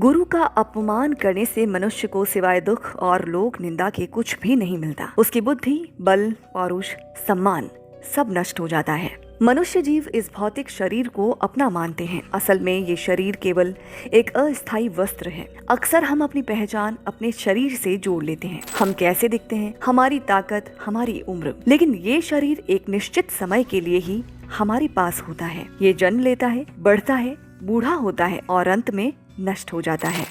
गुरु का अपमान करने से मनुष्य को सिवाय दुख और लोक निंदा के कुछ भी नहीं मिलता। उसकी बुद्धि, बल, पौरुष, सम्मान सब नष्ट हो जाता है। मनुष्य जीव इस भौतिक शरीर को अपना मानते हैं। असल में ये शरीर केवल एक अस्थायी वस्त्र है। अक्सर हम अपनी पहचान अपने शरीर से जोड़ लेते हैं। हम कैसे दिखते हैं, हमारी ताकत, हमारी उम्र। लेकिन ये शरीर एक निश्चित समय के लिए ही हमारे पास होता है। ये जन्म लेता है, बढ़ता है, बूढ़ा होता है और अंत में नष्ट हो जाता है।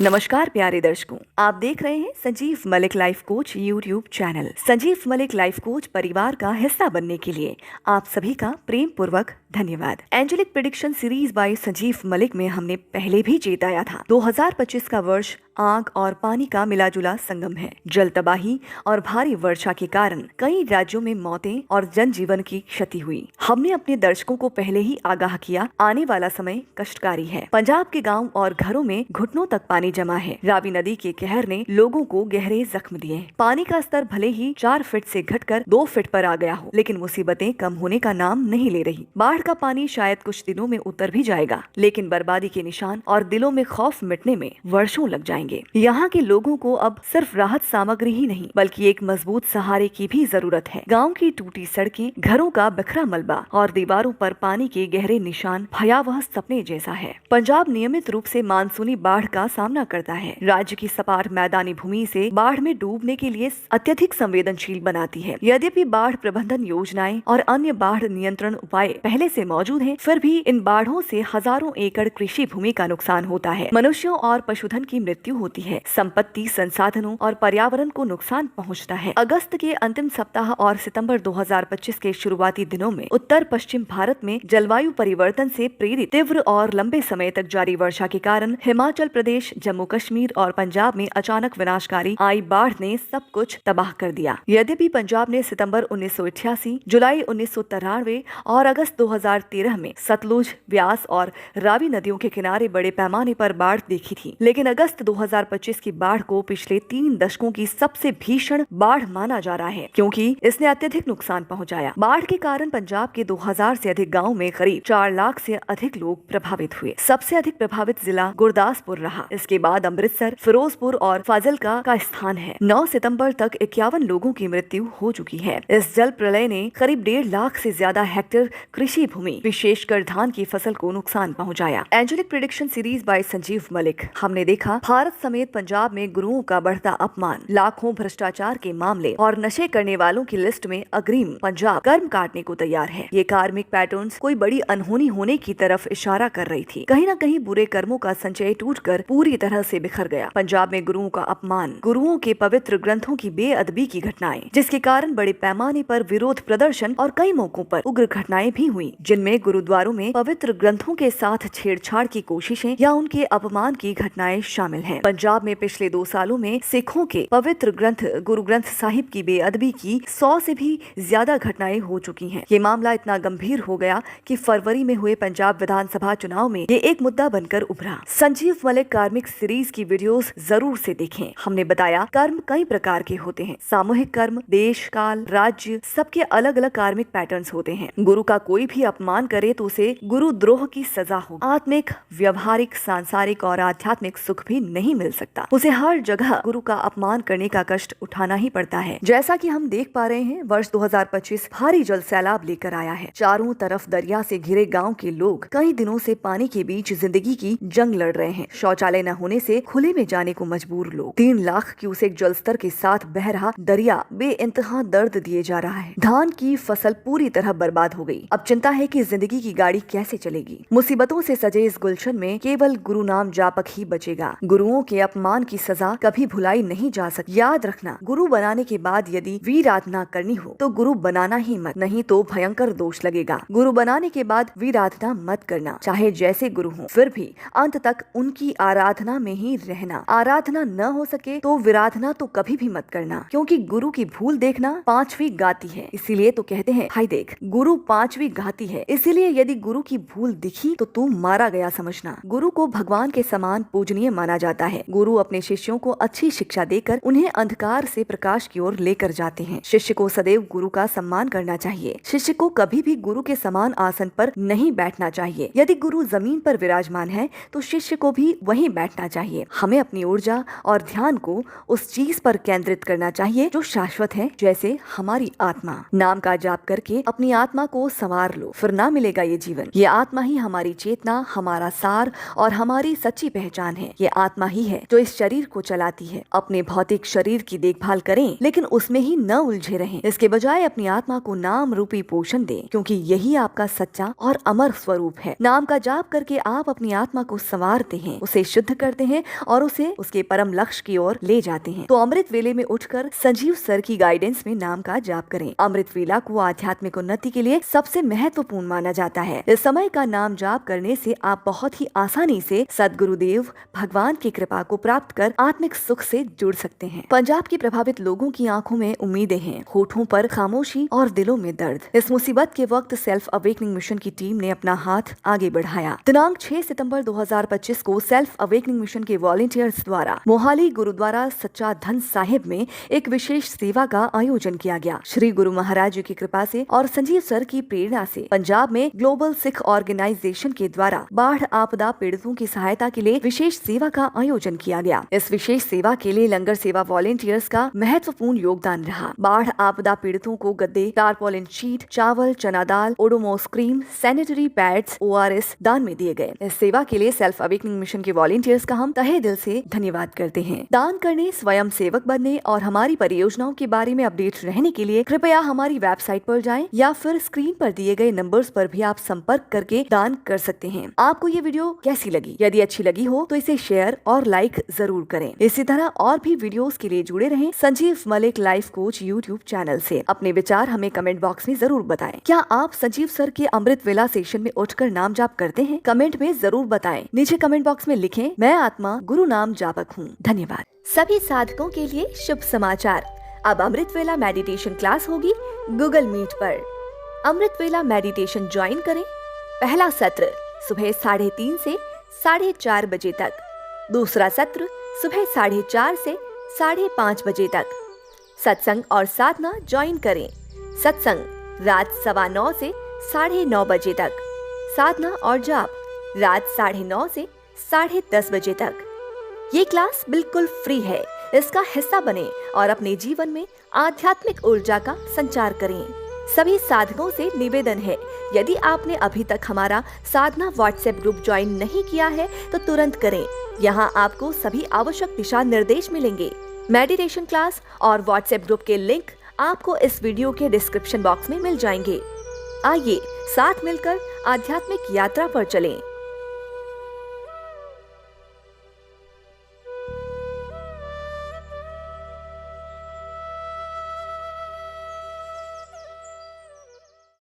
नमस्कार प्यारे दर्शकों, आप देख रहे हैं Sanjeev Malik life coach YouTube channel. Sanjeev Malik life coach परिवार का हिस्सा बनने के लिए आप सभी का प्रेम पूर्वक धन्यवाद। Angelic prediction series by Sanjeev Malik में हमने पहले भी चेताया था। 2025 का वर्ष आग और पानी का मिलाजुला संगम है। जल तबाही और भारी वर्षा के कारण कई राज्यों में मौतें और जनजीवन की क्षति हुई। हमने अपने दर्शकों को पहले ही आगाह किया, आने वाला समय कष्टकारी है। पंजाब के गांव और घरों में घुटनों तक पानी जमा है। रावी नदी के कहर ने लोगों को गहरे जख्म दिए। पानी का स्तर भले ही 4 फीट से घटकर 2 फीट पर आ गया हो, लेकिन मुसीबतें कम होने का नाम नहीं ले रही। बाढ़ का पानी शायद कुछ दिनों में उतर भी जाएगा, लेकिन बर्बादी के निशान और दिलों में खौफ मिटने में वर्षों लग जाएंगे। यहाँ के लोगों को अब सिर्फ राहत सामग्री ही नहीं, बल्कि एक मजबूत सहारे की भी जरूरत है। गाँव की टूटी सड़कें, घरों का बिखरा मलबा और दीवारों पर पानी के गहरे निशान भयावह सपने जैसा है। पंजाब नियमित रूप से मानसूनी बाढ़ का सामना करता है। राज्य की सपाट मैदानी भूमि से बाढ़ में डूबने के लिए अत्यधिक संवेदनशील बनाती है। यद्यपि बाढ़ प्रबंधन योजनाएं और अन्य बाढ़ नियंत्रण उपाय पहले से मौजूद हैं, फिर भी इन बाढ़ों से हजारों एकड़ कृषि भूमि का नुकसान होता है। मनुष्यों और पशुधन की मृत्यु होती है। संपत्ति, संसाधनों और पर्यावरण को नुकसान पहुंचता है। अगस्त के अंतिम सप्ताह और सितंबर 2025 के शुरुआती दिनों में उत्तर पश्चिम भारत में जलवायु परिवर्तन से प्रेरित तीव्र और लंबे समय तक जारी वर्षा के कारण हिमाचल प्रदेश, जम्मू कश्मीर और पंजाब में अचानक विनाशकारी आई बाढ़ ने सब कुछ तबाह कर दिया। यद्यपि पंजाब ने सितंबर 1988, जुलाई 1993 और अगस्त 2013 में सतलुज, ब्यास और रावी नदियों के किनारे बड़े पैमाने पर बाढ़ देखी थी, लेकिन अगस्त 2025 की बाढ़ को पिछले 3 दशकों की सबसे भीषण बाढ़ माना जा रहा है, क्योंकि इसने अत्यधिक नुकसान पहुंचाया। बाढ़ के कारण पंजाब के 2000 से अधिक गाँव में करीब 4 लाख से अधिक लोग प्रभावित हुए। सबसे अधिक प्रभावित जिला गुरदासपुर रहा। इसके बाद अमृतसर, फिरोजपुर और फाजिलका का स्थान है। 9 सितंबर तक 51 लोगों की मृत्यु हो चुकी है। इस जल प्रलय ने करीब 1.5 लाख से ज्यादा हेक्टेयर कृषि भूमि, विशेषकर धान की फसल को नुकसान पहुंचाया। Angelic prediction series by Sanjeev Malik. हमने देखा भारत समेत पंजाब में गुरुओं का बढ़ता अपमान, लाखों भ्रष्टाचार के मामले और नशे करने वालों की लिस्ट में अग्रिम पंजाब कर्म काटने को तैयार है। ये कार्मिक पैटर्न्स कोई बड़ी अनहोनी होने की तरफ इशारा कर रही थी। कहीं न कहीं बुरे कर्मों का संचय टूटकर पूरी तरह से बिखर गया। पंजाब में गुरुओं का अपमान, गुरुओं के पवित्र ग्रंथों की बेअदबी की घटनाएं, जिसके कारण बड़े पैमाने पर विरोध प्रदर्शन और कई मौकों पर उग्र घटनाएं भी हुई, जिनमें गुरुद्वारों में पवित्र ग्रंथों के साथ छेड़छाड़ की कोशिशें या उनके अपमान की घटनाएं शामिल हैं। पंजाब में पिछले 2 सालों में सिखों के पवित्र ग्रंथ गुरु ग्रंथ साहिब की बेअदबी की 100 से भी ज्यादा घटनाएं हो चुकी हैं। ये मामला इतना गंभीर हो गया कि फरवरी में हुए पंजाब विधानसभा चुनाव में ये एक मुद्दा बनकर उभरा। संजीव मलिक कार्मिक सीरीज की वीडियोस जरूर से देखें। हमने बताया कर्म कई प्रकार के होते हैं। सामूहिक कर्म, देश, काल, राज्य, सबके अलग अलग कार्मिक पैटर्न्स होते हैं। गुरु का कोई भी अपमान करे तो उसे गुरुद्रोह की सजा हो। आत्मिक, व्यवहारिक, सांसारिक और आध्यात्मिक सुख भी नहीं मिल सकता। उसे हर जगह गुरु का अपमान करने का कष्ट उठाना ही पड़ता है। जैसा कि हम देख पा रहे हैं, वर्ष 2025 भारी जल सैलाब लेकर आया है। चारों तरफ दरिया से घिरे गाँव के लोग कई दिनों से पानी के बीच जिंदगी की जंग लड़ रहे हैं। शौचालय न होने से खुले में जाने को मजबूर लोग। 3 लाख क्यूसेक जल स्तर के साथ बह रहा दरिया बेइंतहा दर्द दिए जा रहा है। धान की फसल पूरी तरह बर्बाद हो गई। अब चिंता है कि जिंदगी की गाड़ी कैसे चलेगी। मुसीबतों से सजे इस गुलशन में केवल गुरु नाम जापक ही बचेगा। गुरुओं के अपमान की सजा कभी भुलाई नहीं जा सकती। याद रखना, गुरु बनाने के बाद यदि वीराधना करनी हो तो गुरु बनाना ही मत, नहीं तो भयंकर दोष लगेगा। गुरु बनाने के बाद वीराधना मत करना, चाहे जैसे गुरु हो, फिर भी अंत तक उनकी आराधना आराधना में ही रहना। आराधना न हो सके तो विराधना तो कभी भी मत करना, क्योंकि गुरु की भूल देखना पांचवी गाती है। इसीलिए तो कहते हैं, भाई देख गुरु पांचवी गाती है। इसीलिए यदि गुरु की भूल दिखी तो तू मारा गया समझना। गुरु को भगवान के समान पूजनीय माना जाता है। गुरु अपने शिष्यों को अच्छी शिक्षा देकर उन्हें अंधकार से प्रकाश की ओर लेकर जाते हैं। शिष्य को सदैव गुरु का सम्मान करना चाहिए। शिष्य को कभी भी गुरु के समान आसन पर नहीं बैठना चाहिए। यदि गुरु जमीन पर विराजमान है तो शिष्य को भी वहीं बैठना चाहिए। हमें अपनी ऊर्जा और ध्यान को उस चीज पर केंद्रित करना चाहिए जो शाश्वत है, जैसे हमारी आत्मा। नाम का जाप करके अपनी आत्मा को संवार लो, फिर ना मिलेगा ये जीवन। ये आत्मा ही हमारी चेतना, हमारा सार और हमारी सच्ची पहचान है। ये आत्मा ही है जो इस शरीर को चलाती है। अपने भौतिक शरीर की देखभाल करें, लेकिन उसमें ही न उलझे रहें। इसके बजाय अपनी आत्मा को नाम रूपी पोषण दें, क्योंकि यही आपका सच्चा और अमर स्वरूप है। नाम का जाप करके आप अपनी आत्मा को संवारते हैं, उसे शुद्ध करते हैं और उसे उसके परम लक्ष्य की ओर ले जाते हैं। तो अमृत वेले में उठकर संजीव सर की गाइडेंस में नाम का जाप करें। अमृत वेला को आध्यात्मिक उन्नति के लिए सबसे महत्वपूर्ण माना जाता है। इस समय का नाम जाप करने से आप बहुत ही आसानी से सद्गुरुदेव भगवान की कृपा को प्राप्त कर आत्मिक सुख से जुड़ सकते हैं। पंजाब के प्रभावित लोगों की आंखों में उम्मीदें हैं, होठों पर खामोशी और दिलों में दर्द। इस मुसीबत के वक्त सेल्फ अवेकनिंग मिशन की टीम ने अपना हाथ आगे बढ़ाया। दिनांक 6 सितंबर 2025 को सेल्फ अवेकनिंग मिशन के वॉलंटियर्स द्वारा मोहाली गुरुद्वारा सच्चा धन साहिब में एक विशेष सेवा का आयोजन किया गया। श्री गुरु महाराज जी की कृपा से और संजीव सर की प्रेरणा से पंजाब में ग्लोबल सिख ऑर्गेनाइजेशन के द्वारा बाढ़ आपदा पीड़ितों की सहायता के लिए विशेष सेवा का आयोजन किया गया। इस विशेष सेवा के लिए लंगर सेवा वॉलंटियर्स का महत्वपूर्ण योगदान रहा। बाढ़ आपदा पीड़ितों को गद्दे, टारपॉलिन शीट, चावल, चना दाल, Odomos cream, sanitary pads, ORS दान में दिए गए। इस सेवा के लिए सेल्फ अवेकनिंग मिशन के वॉलंटियर्स का हम तहे दिल से धन्यवाद करते हैं। दान करने, स्वयं सेवक बनने और हमारी परियोजनाओं के बारे में अपडेट रहने के लिए कृपया हमारी वेबसाइट पर जाएं या फिर स्क्रीन पर दिए गए नंबर्स पर भी आप संपर्क करके दान कर सकते हैं। आपको ये वीडियो कैसी लगी? यदि अच्छी लगी हो तो इसे शेयर और लाइक जरूर करें। इसी तरह और भी वीडियोस के लिए जुड़े रहें Sanjeev Malik life coach YouTube channel से। अपने विचार हमें कमेंट बॉक्स में जरूर बताएं। क्या आप संजीव सर के अमृत वेला सेशन में उठकर नाम जाप करते हैं? कमेंट में जरूर बताएं। नीचे कमेंट बॉक्स में लिखें, मैं आत्मा गुरु नाम जापक हूँ। धन्यवाद। सभी साधकों के लिए शुभ समाचार। अब अमृत वेला मेडिटेशन क्लास होगी गूगल मीट पर। अमृत वेला मेडिटेशन ज्वाइन करें। पहला सत्र सुबह 3:30 से 4:30 बजे तक। दूसरा सत्र सुबह 4:30 से 5:30 बजे तक। सत्संग और साधना ज्वाइन करें। सत्संग रात 9:15 से 9:30 बजे तक। साधना और जाप रात 9:30 से 10:30 बजे तक। ये क्लास बिल्कुल फ्री है। इसका हिस्सा बने और अपने जीवन में आध्यात्मिक ऊर्जा का संचार करें। सभी साधकों से निवेदन है, यदि आपने अभी तक हमारा साधना व्हाट्सएप ग्रुप ज्वाइन नहीं किया है तो तुरंत करें। यहाँ आपको सभी आवश्यक दिशा निर्देश मिलेंगे। मेडिटेशन क्लास और व्हाट्सएप ग्रुप के लिंक आपको इस वीडियो के डिस्क्रिप्शन बॉक्स में मिल जाएंगे। आइए साथ मिलकर आध्यात्मिक यात्रा पर चलें।